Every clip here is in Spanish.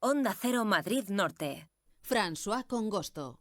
Onda Cero Madrid Norte. François Congosto.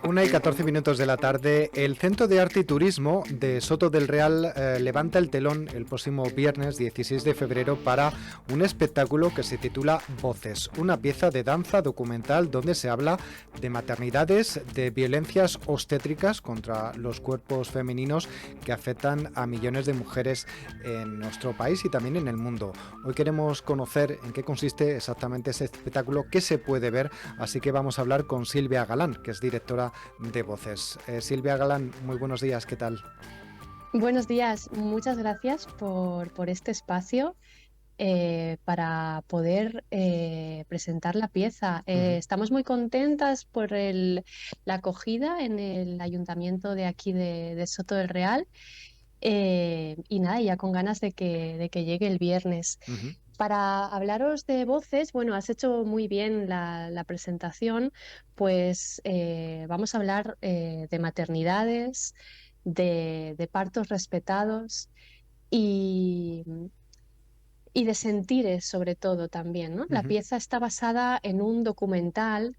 1:14 de la tarde, el Centro de Arte y Turismo de Soto del Real levanta el telón el próximo viernes 16 de febrero para un espectáculo que se titula Voces, una pieza de danza documental donde se habla de maternidades, de violencias obstétricas contra los cuerpos femeninos que afectan a millones de mujeres en nuestro país y también en el mundo. Hoy queremos conocer en qué consiste exactamente ese espectáculo, qué se puede ver, así que vamos a hablar con Silvia Galán, que es directora de Voces. Silvia Galán, muy buenos días, ¿qué tal? Buenos días, muchas gracias por este espacio para poder presentar la pieza. Estamos muy contentas por la acogida en el ayuntamiento de aquí de Soto del Real y nada, ya con ganas de que llegue el viernes. Para hablaros de Voces, bueno, has hecho muy bien la presentación, pues vamos a hablar de maternidades, de partos respetados y de sentires sobre todo también, ¿no? La pieza está basada en un documental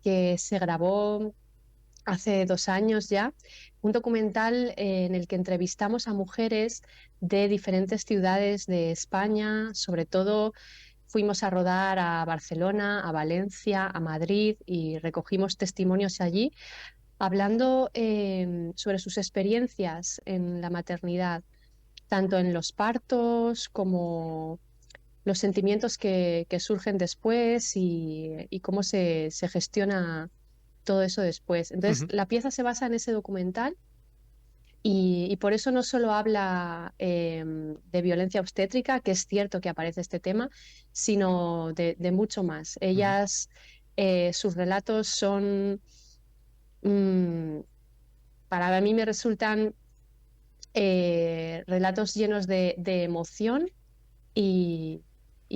que se grabó hace 2 años ya, un documental en el que entrevistamos a mujeres de diferentes ciudades de España, sobre todo fuimos a rodar a Barcelona, a Valencia, a Madrid y recogimos testimonios allí, hablando sobre sus experiencias en la maternidad, tanto en los partos como los sentimientos que surgen después y cómo se gestiona todo eso después. Entonces, la pieza se basa en ese documental y por eso no solo habla de violencia obstétrica, que es cierto que aparece este tema, sino de mucho más. Ellas, sus relatos son, para mí me resultan relatos llenos de emoción y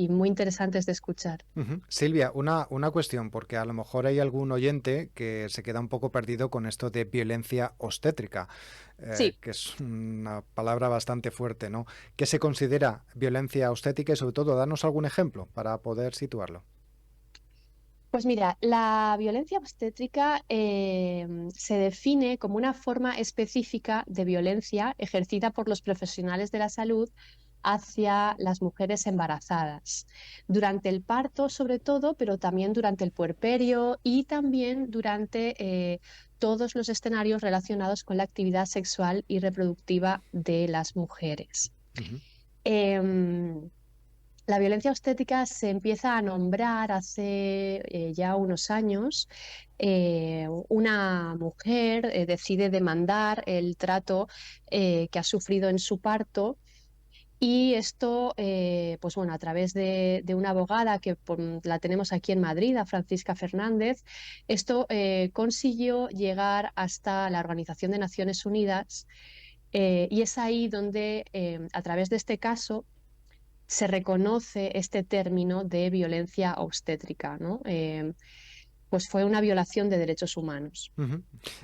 muy interesantes de escuchar. Silvia, una cuestión, porque a lo mejor hay algún oyente que se queda un poco perdido con esto de violencia obstétrica, Sí. que es una palabra bastante fuerte, ¿no? ¿Qué se considera violencia obstétrica y sobre todo, darnos algún ejemplo para poder situarlo? Pues mira, la violencia obstétrica se define como una forma específica de violencia ejercida por los profesionales de la salud hacia las mujeres embarazadas, durante el parto sobre todo, pero también durante el puerperio y también durante todos los escenarios relacionados con la actividad sexual y reproductiva de las mujeres. La violencia obstétrica se empieza a nombrar hace ya unos años. Una mujer decide demandar el trato que ha sufrido en su parto y esto, pues bueno, a través de una abogada que la tenemos aquí en Madrid, a Francisca Fernández, esto consiguió llegar hasta la Organización de Naciones Unidas y es ahí donde, a través de este caso, se reconoce este término de violencia obstétrica, ¿no? Pues fue una violación de derechos humanos.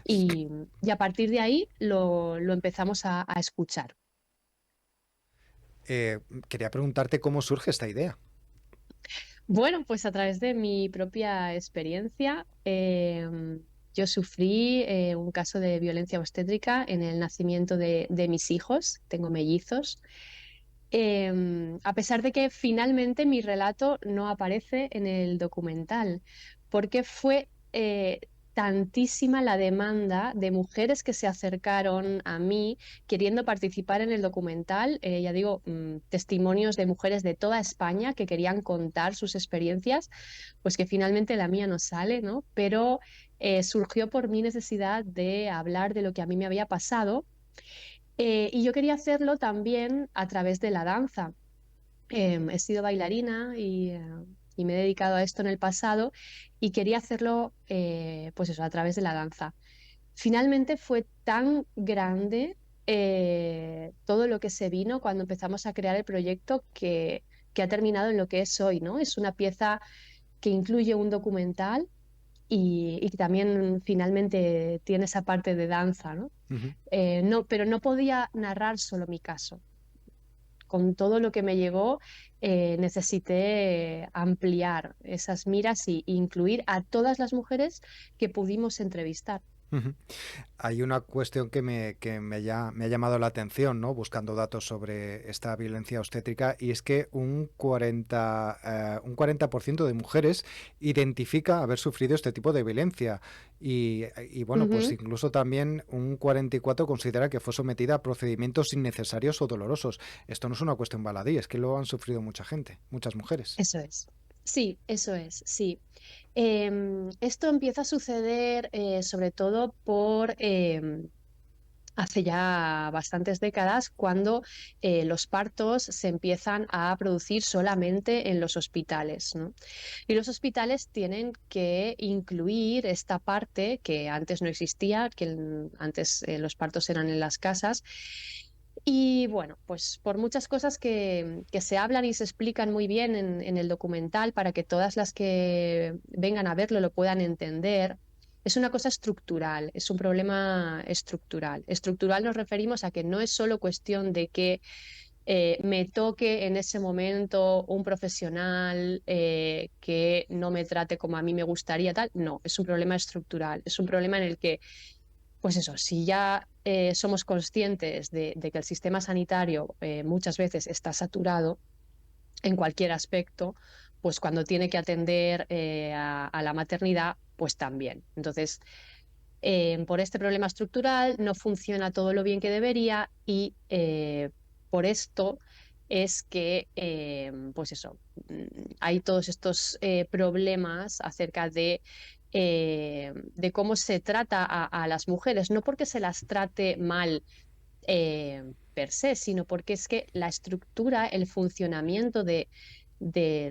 Y a partir de ahí lo empezamos a escuchar. Quería preguntarte cómo surge esta idea. Bueno, pues a través de mi propia experiencia, yo sufrí un caso de violencia obstétrica en el nacimiento de mis hijos, tengo mellizos. A pesar de que finalmente mi relato no aparece en el documental, porque fue tantísima la demanda de mujeres que se acercaron a mí queriendo participar en el documental, ya digo, testimonios de mujeres de toda España que querían contar sus experiencias, pues que finalmente la mía no sale, ¿no? Pero surgió por mi necesidad de hablar de lo que a mí me había pasado. Y yo quería hacerlo también a través de la danza. He sido bailarina y me he dedicado a esto en el pasado y quería hacerlo, pues eso, a través de la danza. Finalmente fue tan grande todo lo que se vino cuando empezamos a crear el proyecto que ha terminado en lo que es hoy, ¿no? Es una pieza que incluye un documental y también finalmente tiene esa parte de danza, ¿no? No, pero no podía narrar solo mi caso. con todo lo que me llegó, necesité ampliar esas miras y incluir a todas las mujeres que pudimos entrevistar. Ujú. Hay una cuestión que me ha llamado la atención, ¿no? Buscando datos sobre esta violencia obstétrica, y es que un 40% de mujeres identifica haber sufrido este tipo de violencia. Y bueno, pues Ujú. incluso también un 44% considera que fue sometida a procedimientos innecesarios o dolorosos. Esto no es una cuestión baladí, es que lo han sufrido mucha gente, muchas mujeres. Eso es. Sí, eso es, sí. Esto empieza a suceder sobre todo por hace ya bastantes décadas, cuando los partos se empiezan a producir solamente en los hospitales, ¿no? Y los hospitales tienen que incluir esta parte que antes no existía, que antes los partos eran en las casas. Y bueno, pues por muchas cosas que se hablan y se explican muy bien en el documental, para que todas las que vengan a verlo lo puedan entender, es una cosa estructural, es un problema estructural. Estructural nos referimos a que no es solo cuestión de que me toque en ese momento un profesional que no me trate como a mí me gustaría, tal. No, es un problema estructural, es un problema en el que, pues eso, si ya somos conscientes de que el sistema sanitario muchas veces está saturado en cualquier aspecto, pues cuando tiene que atender a la maternidad, pues también. Entonces, por este problema estructural no funciona todo lo bien que debería, y por esto es que, pues eso, hay todos estos problemas acerca de cómo se trata a las mujeres, no porque se las trate mal per se, sino porque es que la estructura, el funcionamiento de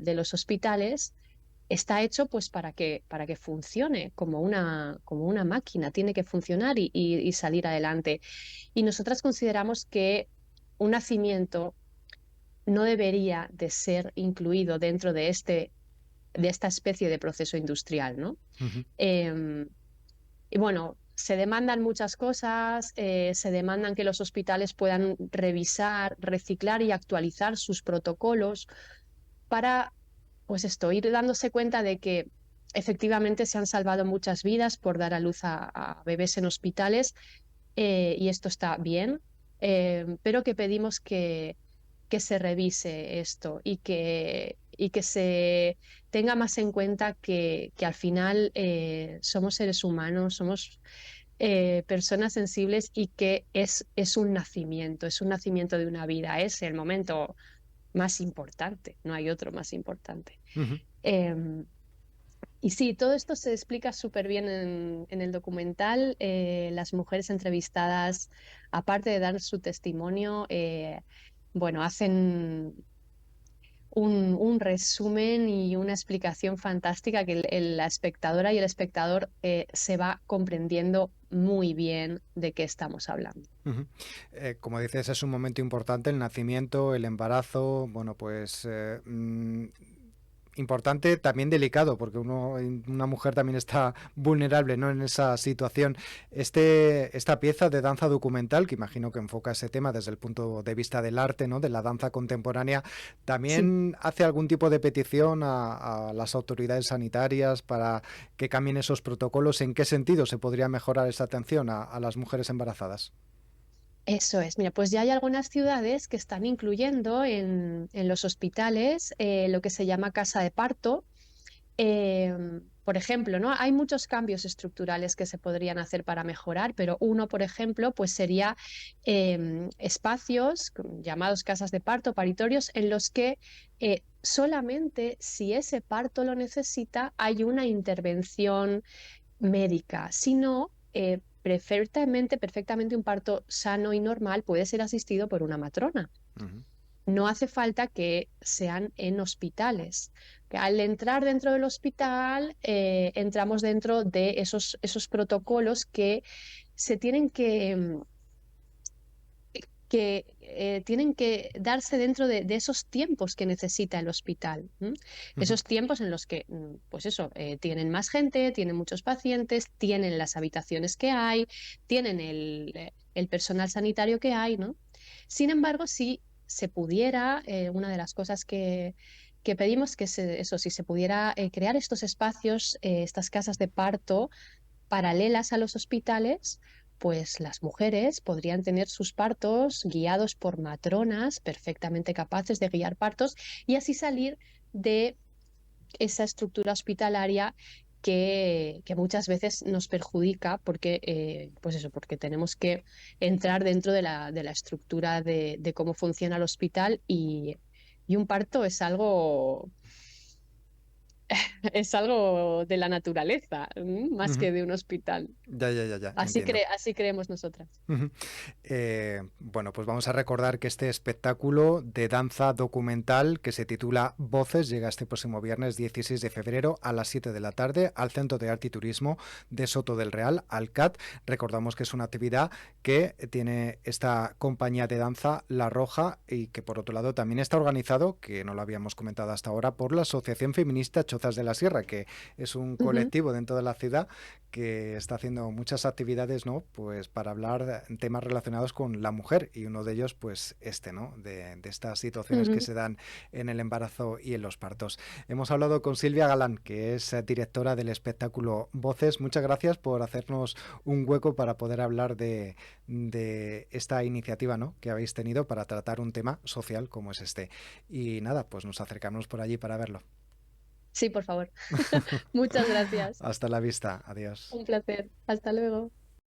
los hospitales está hecho pues para que funcione como una máquina, tiene que funcionar y salir adelante. Y nosotras consideramos que un nacimiento no debería de ser incluido dentro de esta especie de proceso industrial, ¿no? Ujú. Em, y bueno, se demandan muchas cosas, se demandan que los hospitales puedan revisar, reciclar y actualizar sus protocolos para, pues esto, ir dándose cuenta de que efectivamente se han salvado muchas vidas por dar a luz a bebés en hospitales, y esto está bien, pero que pedimos que se revise esto y que se tenga más en cuenta que al final somos seres humanos, somos personas sensibles, y que es un nacimiento de una vida, es el momento más importante, no hay otro más importante. Ujú. Em, y sí, todo esto se explica súper bien en el documental. Las mujeres entrevistadas, aparte de dar su testimonio, bueno, hacen un resumen y una explicación fantástica, que la espectadora y el espectador se va comprendiendo muy bien de qué estamos hablando. Ujú. Como dices, es un momento importante el nacimiento, el embarazo, bueno, pues importante, también delicado, porque una mujer también está vulnerable, ¿no? En esa situación. Esta pieza de danza documental, que imagino que enfoca ese tema desde el punto de vista del arte, ¿no? De la danza contemporánea, Sí. ¿también hace algún tipo de petición a las autoridades sanitarias para que cambien esos protocolos? ¿En qué sentido se podría mejorar esa atención a las mujeres embarazadas? Eso es. Mira, pues ya hay algunas ciudades que están incluyendo en los hospitales lo que se llama casa de parto. Por ejemplo, ¿no? Hay muchos cambios estructurales que se podrían hacer para mejorar, pero uno, por ejemplo, pues sería espacios llamados casas de parto, paritorios, en los que solamente si ese parto lo necesita hay una intervención médica. Si no, perfectamente un parto sano y normal puede ser asistido por una matrona. Ujú. No hace falta que sean en hospitales. Que al entrar dentro del hospital, entramos dentro de esos protocolos que se tienen que tienen que darse dentro de esos tiempos que necesita el hospital. Ujú. Esos tiempos en los que, pues eso, tienen más gente, tienen muchos pacientes, tienen las habitaciones que hay, tienen el personal sanitario que hay, ¿no? Sin embargo, sí se pudiera, una de las cosas que pedimos que si se pudiera crear estos espacios, estas casas de parto paralelas a los hospitales, pues las mujeres podrían tener sus partos guiados por matronas perfectamente capaces de guiar partos y así salir de esa estructura hospitalaria que muchas veces nos perjudica porque, pues eso, porque tenemos que entrar dentro de la estructura de cómo funciona el hospital y un parto es algo de la naturaleza, más Ujú. que de un hospital. Ya, entiendo. Así creemos nosotras. Ujú. Bueno, pues vamos a recordar que este espectáculo de danza documental que se titula Voces llega este próximo viernes 16 de febrero a las 7 de la tarde al Centro de Arte y Turismo de Soto del Real, Alcat. Recordamos que es una actividad que tiene esta compañía de danza La Roja y que por otro lado también está organizado, que no lo habíamos comentado hasta ahora, por la Asociación Feminista Chozas de la Sierra, que es un Ujú, colectivo dentro de la ciudad que está haciendo muchas actividades, ¿no? Pues para hablar de temas relacionados con la mujer y uno de ellos, pues ¿no? De estas situaciones que ujú. se dan en el embarazo y en los partos. Hemos hablado con Silvia Galán, que es directora del espectáculo Voces. Muchas gracias por hacernos un hueco para poder hablar de esta iniciativa, ¿no? Que habéis tenido para tratar un tema social como es este. Y nada, pues nos acercamos por allí para verlo. Sí, por favor. Muchas gracias. Hasta la vista. Adiós. Un placer. Hasta luego.